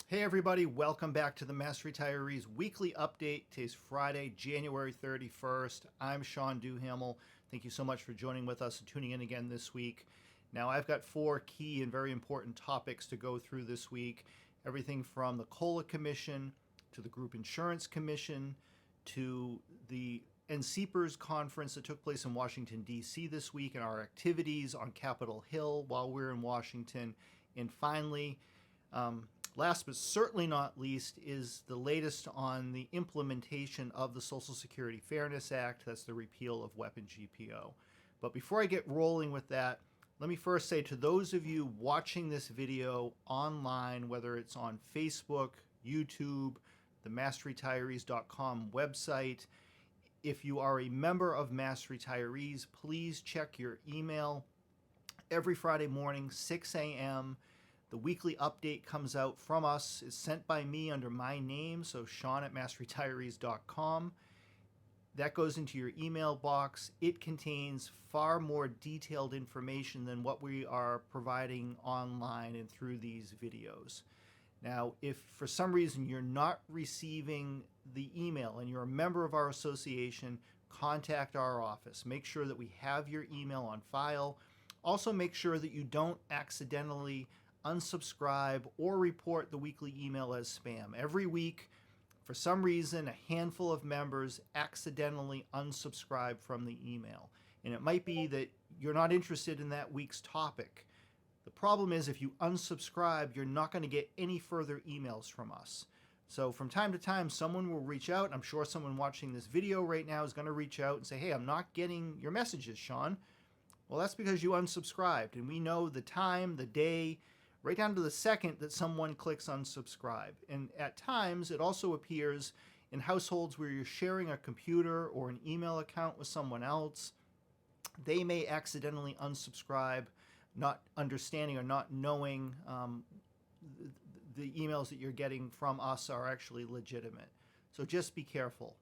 Hey everybody, welcome back to the Mass Retirees Weekly Update. Today's Friday, January 31st. I'm Sean Duhamel. Thank you so much for joining with us and tuning in again this week. Now, I've got four key and very important topics to go through this week. Everything from the COLA Commission to the Group Insurance Commission to the NCPERS Conference that took place in Washington, D.C. this week, and our activities on Capitol Hill while we're in Washington. And finally, last but certainly not least is the latest on the implementation of the Social Security Fairness Act. That's the repeal of weapon GPO. But before I get rolling with that, let me first say to those of you watching this video online, whether it's on Facebook, YouTube, the massretirees.com website, if you are a member of Mass Retirees, please check your email every Friday morning, 6 a.m. The weekly update comes out from us. It's sent by me under my name, so Sean at massretirees.com. That goes into your email box. It contains far more detailed information than what we are providing online and through these videos. Now, if for some reason you're not receiving the email and you're a member of our association, contact our office. Make sure that we have your email on file. Also, make sure that you don't accidentally unsubscribe or report the weekly email as spam. Every week, for some reason, a handful of members accidentally unsubscribe from the email. And it might be that you're not interested in that week's topic. The problem is if you unsubscribe, you're not going to get any further emails from us. So from time to time, someone will reach out. I'm sure someone watching this video right now is going to reach out and say, hey, I'm not getting your messages, Sean. Well, that's because you unsubscribed. And we know the time, the day, right down to the second that someone clicks unsubscribe. And at times, it also appears in households where you're sharing a computer or an email account with someone else. They may accidentally unsubscribe, not understanding or not knowing the emails that you're getting from us are actually legitimate. So just be careful.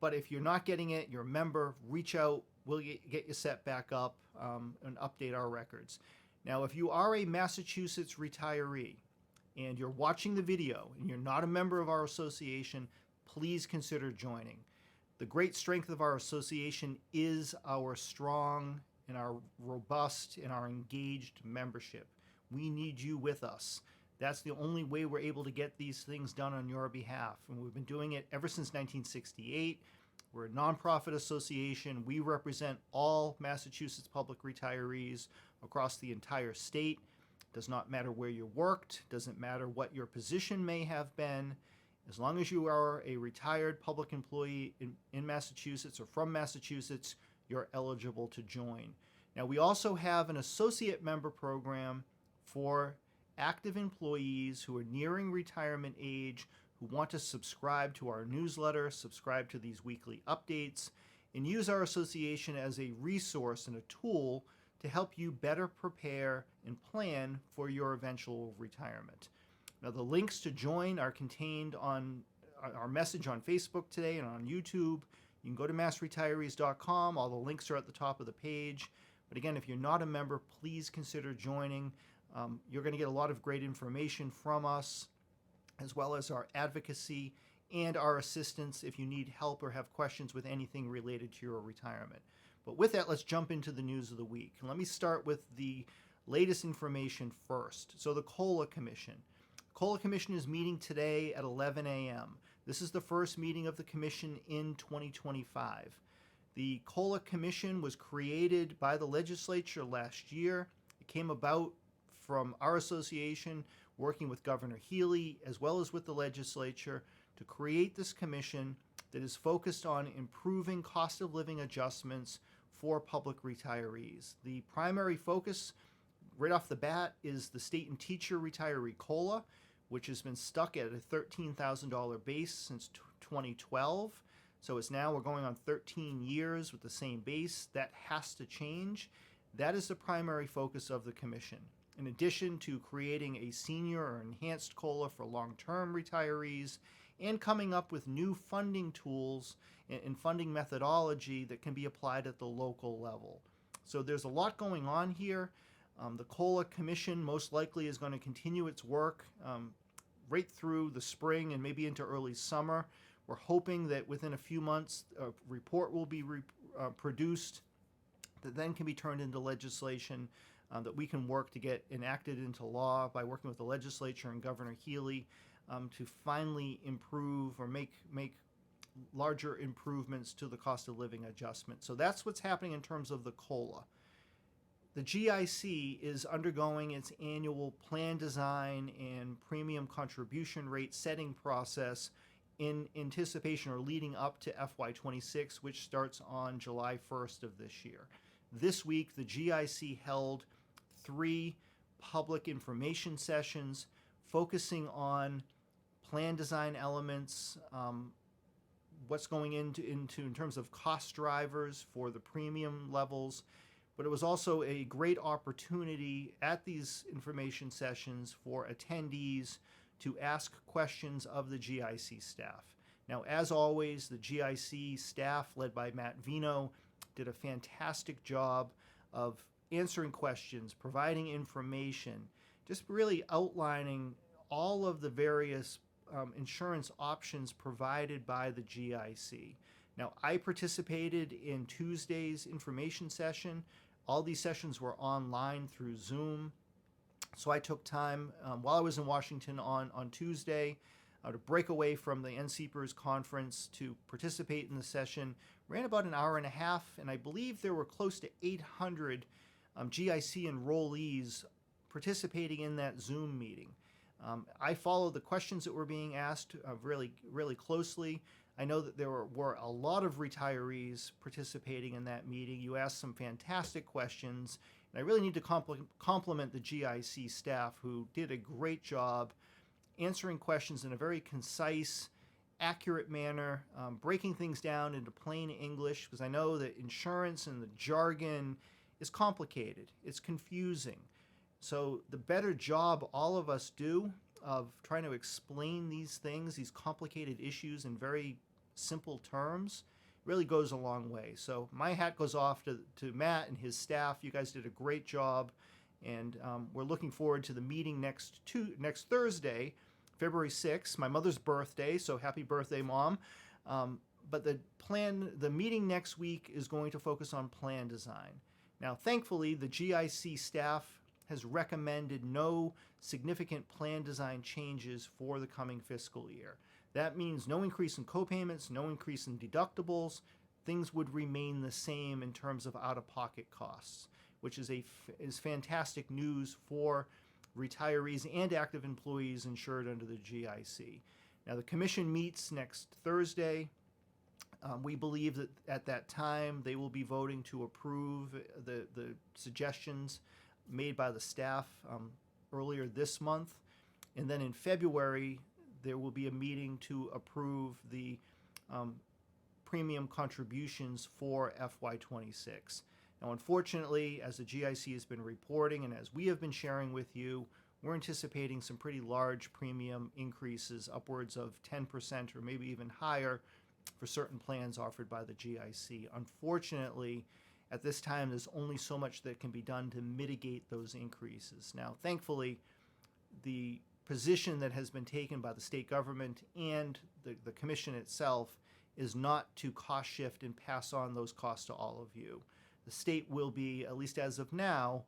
But if you're not getting it, you're a member, reach out. We'll get you set back up and update our records. Now, if you are a Massachusetts retiree and you're watching the video and you're not a member of our association, please consider joining. The great strength of our association is our strong and our robust and our engaged membership. We need you with us. That's the only way we're able to get these things done on your behalf. And we've been doing it ever since 1968. We're a nonprofit association. We represent all Massachusetts public retirees across the entire state. Does not matter where you worked, doesn't matter what your position may have been. As long as you are a retired public employee in Massachusetts or from Massachusetts, you're eligible to join. Now, we also have an associate member program for active employees who are nearing retirement age, who want to subscribe to our newsletter, subscribe to these weekly updates, and use our association as a resource and a tool to help you better prepare and plan for your eventual retirement. Now, the links to join are contained on our message on Facebook today and on YouTube. You can go to massretirees.com. All the links are at the top of the page. But again, if you're not a member, please consider joining. You're going to get a lot of great information from us, as well as our advocacy and our assistance if you need help or have questions with anything related to your retirement. But with that, let's jump into the news of the week. Let me start with the latest information first. So the COLA Commission. COLA Commission is meeting today at 11 a.m. This is the first meeting of the Commission in 2025. The COLA Commission was created by the legislature last year. It came about from our association working with Governor Healy as well as with the legislature to create this commission that is focused on improving cost of living adjustments for public retirees. The primary focus right off the bat is the state and teacher retiree COLA, which has been stuck at a $13,000 base since 2012. So we're going on 13 years with the same base. That has to change. That is the primary focus of the commission. In addition to creating a senior or enhanced COLA for long-term retirees and coming up with new funding tools and funding methodology that can be applied at the local level. So there's a lot going on here. The COLA Commission most likely is going to continue its work right through the spring and maybe into early summer. We're hoping that within a few months, a report will be produced that then can be turned into legislation that we can work to get enacted into law by working with the legislature and Governor Healy to finally improve or make larger improvements to the cost of living adjustment. So that's what's happening in terms of the COLA. The GIC is undergoing its annual plan design and premium contribution rate setting process in anticipation or leading up to FY26, which starts on July 1st of this year. This week, the GIC held 3 public information sessions focusing on plan design elements, what's going into in terms of cost drivers for the premium levels. But it was also a great opportunity at these information sessions for attendees to ask questions of the GIC staff. Now, as always, the GIC staff, led by Matt Vino, did a fantastic job of answering questions, providing information, just really outlining all of the various insurance options provided by the GIC. Now, I participated in Tuesday's information session. All these sessions were online through Zoom. So I took time while I was in Washington on Tuesday to break away from the NCPERS Conference to participate in the session. Ran about an hour and a half, and I believe there were close to 800 GIC enrollees participating in that Zoom meeting. I followed the questions that were being asked really closely. I know that there were a lot of retirees participating in that meeting. You asked some fantastic questions, and I really need to compliment the GIC staff, who did a great job answering questions in a very concise, accurate manner, breaking things down into plain English, because I know that insurance and the jargon is complicated. It's confusing. So the better job all of us do of trying to explain these things, these complicated issues in very simple terms, really goes a long way. So my hat goes off to Matt and his staff. You guys did a great job, and we're looking forward to the meeting next Thursday, February 6th, my mother's birthday, so happy birthday, Mom. But the meeting next week is going to focus on plan design. Now, thankfully, the GIC staff has recommended no significant plan design changes for the coming fiscal year. That means no increase in copayments, no increase in deductibles. Things would remain the same in terms of out-of-pocket costs, which is fantastic news for retirees and active employees insured under the GIC. Now, the commission meets next Thursday. We believe that at that time they will be voting to approve the suggestions made by the staff earlier this month. And then in February, there will be a meeting to approve the premium contributions for FY26. Now, unfortunately, as the GIC has been reporting and as we have been sharing with you, we're anticipating some pretty large premium increases, upwards of 10% or maybe even higher for certain plans offered by the GIC. Unfortunately, at this time, there's only so much that can be done to mitigate those increases. Now, thankfully, the position that has been taken by the state government and the commission itself is not to cost shift and pass on those costs to all of you. The state will be, at least as of now,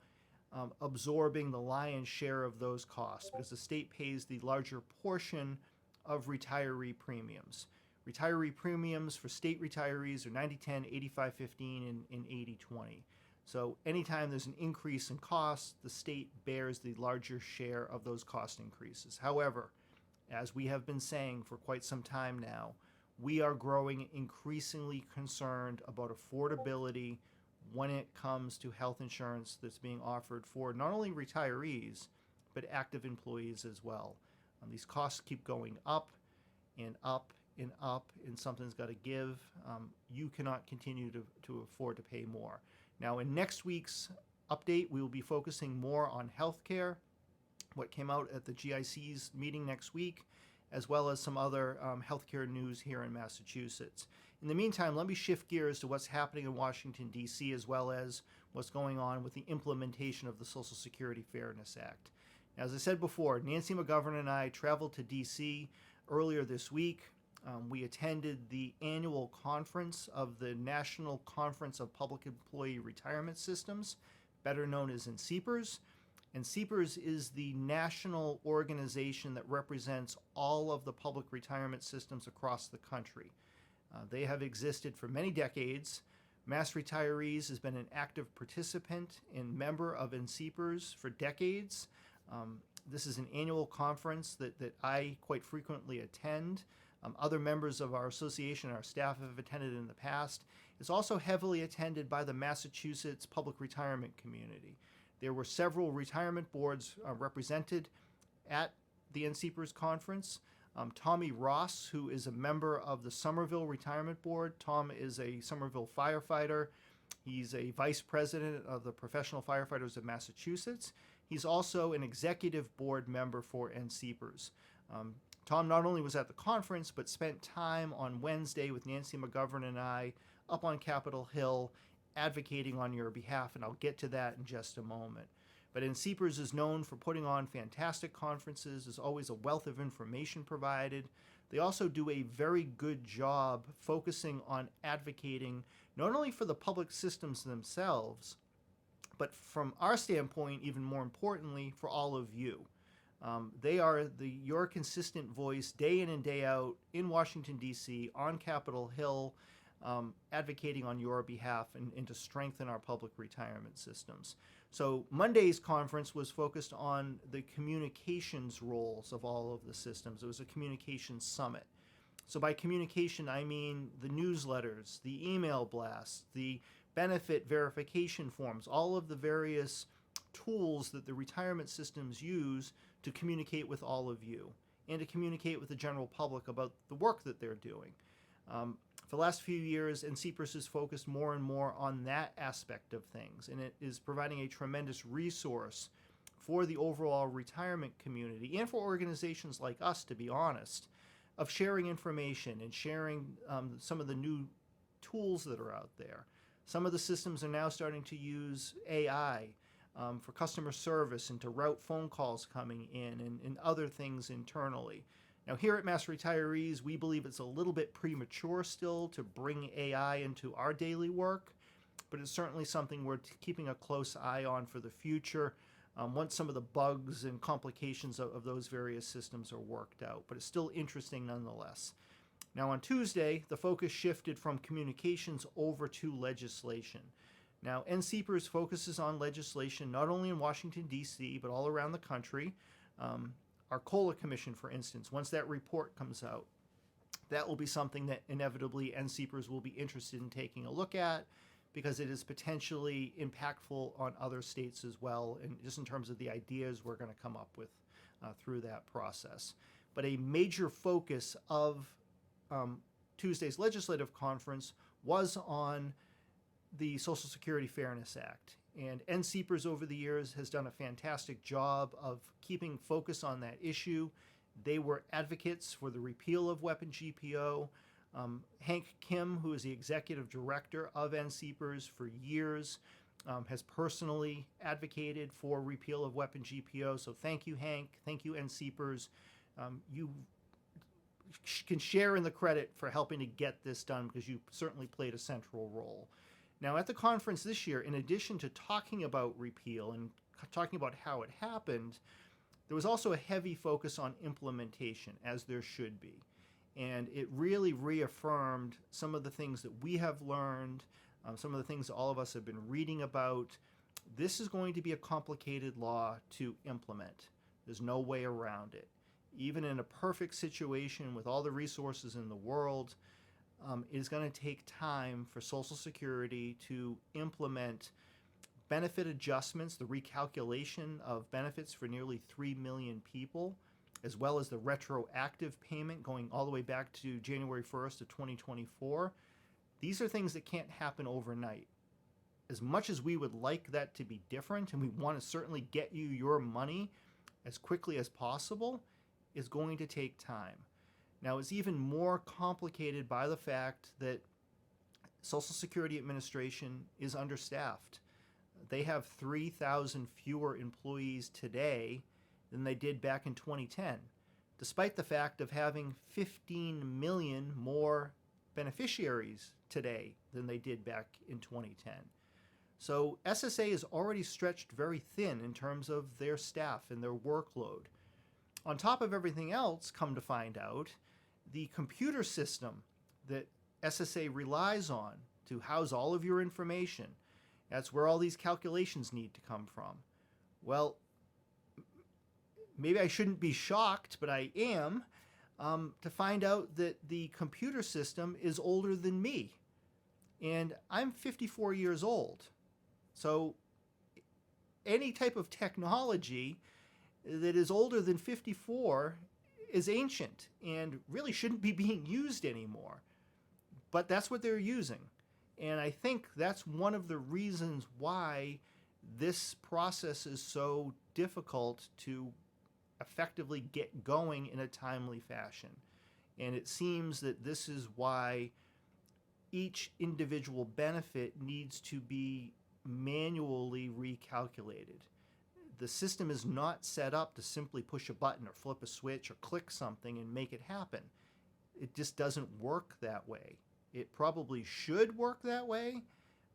absorbing the lion's share of those costs because the state pays the larger portion of retiree premiums. Retiree premiums for state retirees are 90-10, 85-15, and 80-20. So anytime there's an increase in costs, the state bears the larger share of those cost increases. However, as we have been saying for quite some time now, we are growing increasingly concerned about affordability when it comes to health insurance that's being offered for not only retirees, but active employees as well. These costs keep going up and up and up, and something's got to give. You cannot continue to afford to pay more. Now, in next week's update, we will be focusing more on healthcare, what came out at the GIC's meeting next week, as well as some other healthcare news here in Massachusetts. In the meantime, let me shift gears to what's happening in Washington, D.C., as well as what's going on with the implementation of the Social Security Fairness Act. Now, as I said before, Nancy McGovern and I traveled to D.C. earlier this week. We attended the annual conference of the National Conference of Public Employee Retirement Systems, better known as NCPERS. NCPERS is the national organization that represents all of the public retirement systems across the country. They have existed for many decades. Mass Retirees has been an active participant and member of NCPERS for decades. This is an annual conference that I quite frequently attend. Other members of our association, our staff have attended in the past. It's also heavily attended by the Massachusetts public retirement community. There were several retirement boards represented at the NCPERS conference. Tommy Ross, who is a member of the Somerville Retirement Board. Tom is a Somerville firefighter. He's a vice president of the Professional Firefighters of Massachusetts. He's also an executive board member for NCPERS. Tom not only was at the conference, but spent time on Wednesday with Nancy McGovern and I up on Capitol Hill advocating on your behalf, and I'll get to that in just a moment. But NCPERS is known for putting on fantastic conferences. There's always a wealth of information provided. They also do a very good job focusing on advocating not only for the public systems themselves, but from our standpoint, even more importantly, for all of you. They are your consistent voice day in and day out in Washington, D.C., on Capitol Hill, advocating on your behalf and to strengthen our public retirement systems. So Monday's conference was focused on the communications roles of all of the systems. It was a communications summit. So by communication, I mean the newsletters, the email blasts, the benefit verification forms, all of the various tools that the retirement systems use to communicate with all of you and to communicate with the general public about the work that they're doing. For the last few years, NCPERS has focused more and more on that aspect of things, and it is providing a tremendous resource for the overall retirement community and for organizations like us, to be honest, of sharing information and sharing some of the new tools that are out there. Some of the systems are now starting to use AI for customer service and to route phone calls coming in and other things internally. Now, here at Mass Retirees, we believe it's a little bit premature still to bring AI into our daily work, but it's certainly something we're keeping a close eye on for the future once some of the bugs and complications of those various systems are worked out. But it's still interesting nonetheless. Now, on Tuesday, the focus shifted from communications over to legislation. Now, NCPERS focuses on legislation not only in Washington, D.C., but all around the country. Our COLA Commission, for instance, once that report comes out, that will be something that inevitably NCPERS will be interested in taking a look at because it is potentially impactful on other states as well, and just in terms of the ideas we're going to come up with through that process. But a major focus of Tuesday's legislative conference was on the Social Security Fairness Act. And NCPERS over the years has done a fantastic job of keeping focus on that issue. They were advocates for the repeal of weapon GPO. Hank Kim, who is the executive director of NCPERS for years, has personally advocated for repeal of weapon GPO. So thank you, Hank. Thank you, NCPERS. You can share in the credit for helping to get this done because you certainly played a central role. Now, at the conference this year, in addition to talking about repeal and talking about how it happened, there was also a heavy focus on implementation, as there should be. And it really reaffirmed some of the things that we have learned, some of the things that all of us have been reading about. This is going to be a complicated law to implement. There's no way around it. Even in a perfect situation with all the resources in the world, it is going to take time for Social Security to implement benefit adjustments, the recalculation of benefits for nearly 3 million people, as well as the retroactive payment going all the way back to January 1st of 2024. These are things that can't happen overnight. As much as we would like that to be different, and we want to certainly get you your money as quickly as possible, is going to take time. Now, it's even more complicated by the fact that Social Security Administration is understaffed. They have 3,000 fewer employees today than they did back in 2010, despite the fact of having 15 million more beneficiaries today than they did back in 2010. So SSA is already stretched very thin in terms of their staff and their workload. On top of everything else, come to find out, the computer system that SSA relies on to house all of your information, that's where all these calculations need to come from. Well, maybe I shouldn't be shocked, but I am, to find out that the computer system is older than me. And I'm 54 years old. So any type of technology that is older than 54 is ancient and really shouldn't be being used anymore. But that's what they're using. And I think that's one of the reasons why this process is so difficult to effectively get going in a timely fashion. And it seems that this is why each individual benefit needs to be manually recalculated. The system is not set up to simply push a button or flip a switch or click something and make it happen. It just doesn't work that way. It probably should work that way,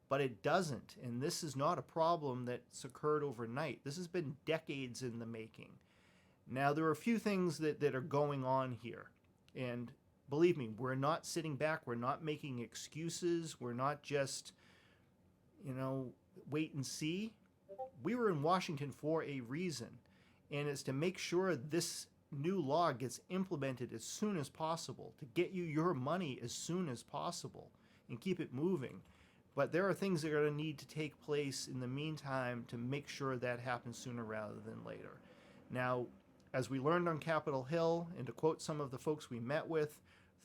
but it doesn't. And this is not a problem that's occurred overnight. This has been decades in the making. Now, there are a few things that are going on here. And believe me, we're not sitting back. We're not making excuses. We're not just, wait and see. We were in Washington for a reason, and it's to make sure this new law gets implemented as soon as possible, to get you your money as soon as possible and keep it moving. But there are things that are going to need to take place in the meantime to make sure that happens sooner rather than later. Now, as we learned on Capitol Hill, and to quote some of the folks we met with,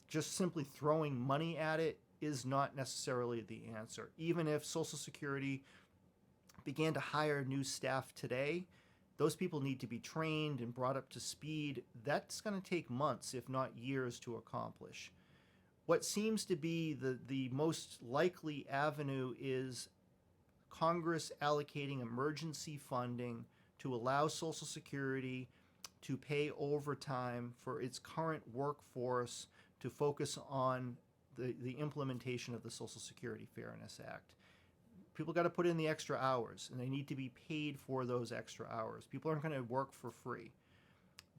just simply throwing money at it is not necessarily the answer. Even if Social Security began to hire new staff today, those people need to be trained and brought up to speed. That's going to take months, if not years, to accomplish. What seems to be the most likely avenue is Congress allocating emergency funding to allow Social Security to pay overtime for its current workforce to focus on the implementation of the Social Security Fairness Act. People got to put in the extra hours, and they need to be paid for those extra hours. People aren't going to work for free.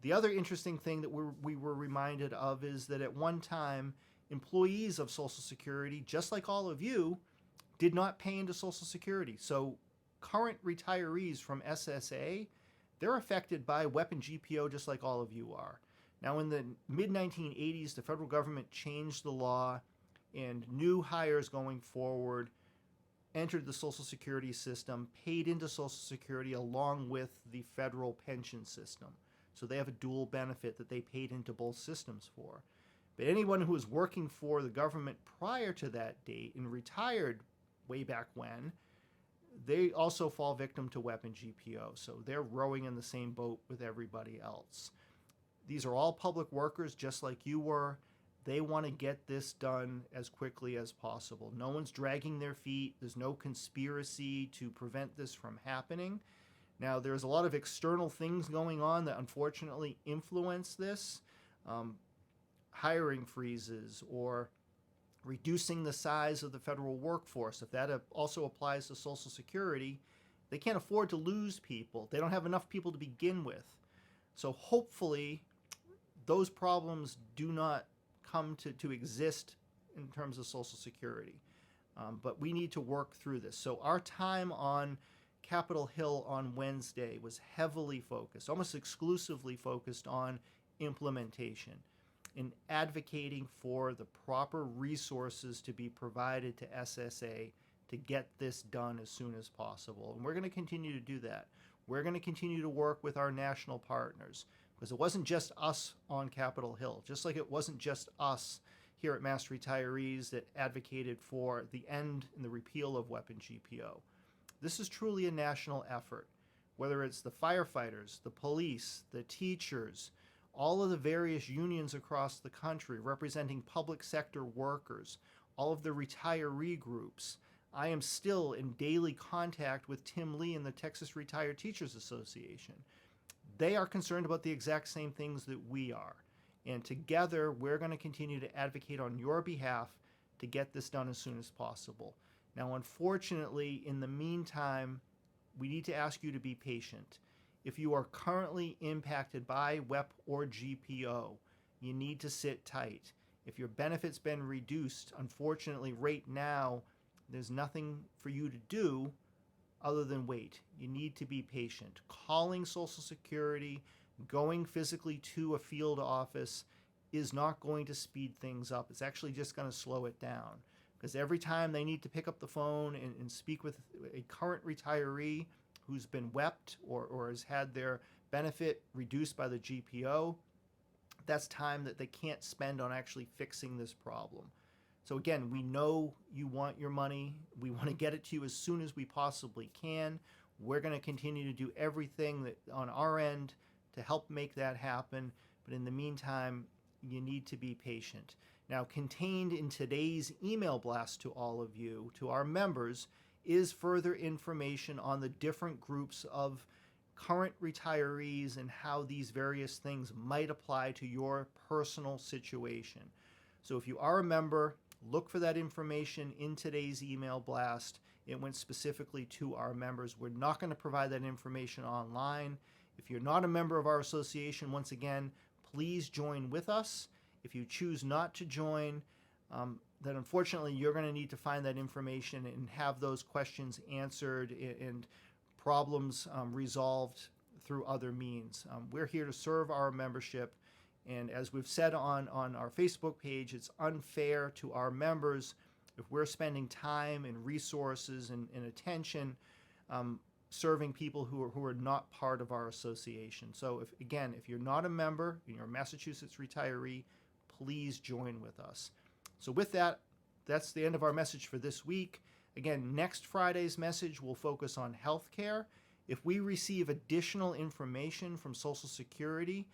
The other interesting thing that we were reminded of is that at one time, employees of Social Security, just like all of you, did not pay into Social Security. So current retirees from SSA, they're affected by weapon GPO just like all of you are. Now, in the mid-1980s, the federal government changed the law, and new hires going forward entered the Social Security system, paid into Social Security along with the federal pension system. So they have a dual benefit that they paid into both systems for. But anyone who was working for the government prior to that date and retired way back when, they also fall victim to weapon GPO. So they're rowing in the same boat with everybody else. These are all public workers just like you were. They want to get this done as quickly as possible. No one's dragging their feet. There's no conspiracy to prevent this from happening. Now, there's a lot of external things going on that unfortunately influence this. Hiring freezes or reducing the size of the federal workforce. If that also applies to Social Security, they can't afford to lose people. They don't have enough people to begin with. So hopefully those problems do not come to exist in terms of Social Security. But we need to work through this. So our time on Capitol Hill on Wednesday was heavily focused, almost exclusively focused on implementation and advocating for the proper resources to be provided to SSA to get this done as soon as possible. And we're going to continue to do that. We're going to continue to work with our national partners, because it wasn't just us on Capitol Hill, just like it wasn't just us here at Mass Retirees that advocated for the end and the repeal of weapon GPO. This is truly a national effort, whether it's the firefighters, the police, the teachers, all of the various unions across the country representing public sector workers, all of the retiree groups. I am still in daily contact with Tim Lee and the Texas Retired Teachers Association. they are concerned about the exact same things that we are. And together, we're going to continue to advocate on your behalf to get this done as soon as possible. Now, unfortunately, in the meantime, we need to ask you to be patient. If you are currently impacted by WEP or GPO, you need to sit tight. If your benefit's been reduced, unfortunately, right now, there's nothing for you to do other than wait. You need to be patient. Calling Social Security, going physically to a field office is not going to speed things up. It's actually just going to slow it down. Because every time they need to pick up the phone and speak with a current retiree who's been WEP'd or has had their benefit reduced by the GPO, that's time that they can't spend on actually fixing this problem. So again, we know you want your money. We want to get it to you as soon as we possibly can. We're going to continue to do everything that on our end to help make that happen. But in the meantime, you need to be patient. Now, contained in today's email blast to all of you, to our members, is further information on the different groups of current retirees and how these various things might apply to your personal situation. So if you are a member, look for that information in today's email blast. It went specifically to our members. We're not going to provide that information online. If you're not a member of our association, once again, please join with us. If you choose not to join, then unfortunately you're going to need to find that information and have those questions answered and problems resolved through other means. We're here to serve our membership, and as we've said on our Facebook page, it's unfair to our members if we're spending time and resources and attention serving people who are not part of our association. So if you're not a member and you're a Massachusetts retiree, please join with us. So with that, that's the end of our message for this week. Again, next Friday's message will focus on healthcare. If we receive additional information from Social Security,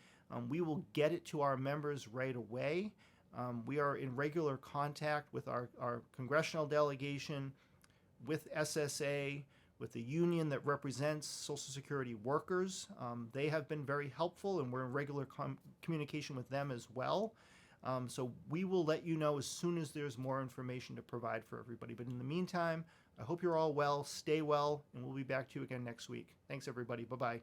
we will get it to our members right away. We are in regular contact with our congressional delegation, with SSA, with the union that represents Social Security workers. They have been very helpful, and we're in regular communication with them as well. So we will let you know as soon as there's more information to provide for everybody. But in the meantime, I hope you're all well, stay well, and we'll be back to you again next week. Thanks, everybody. Bye-bye.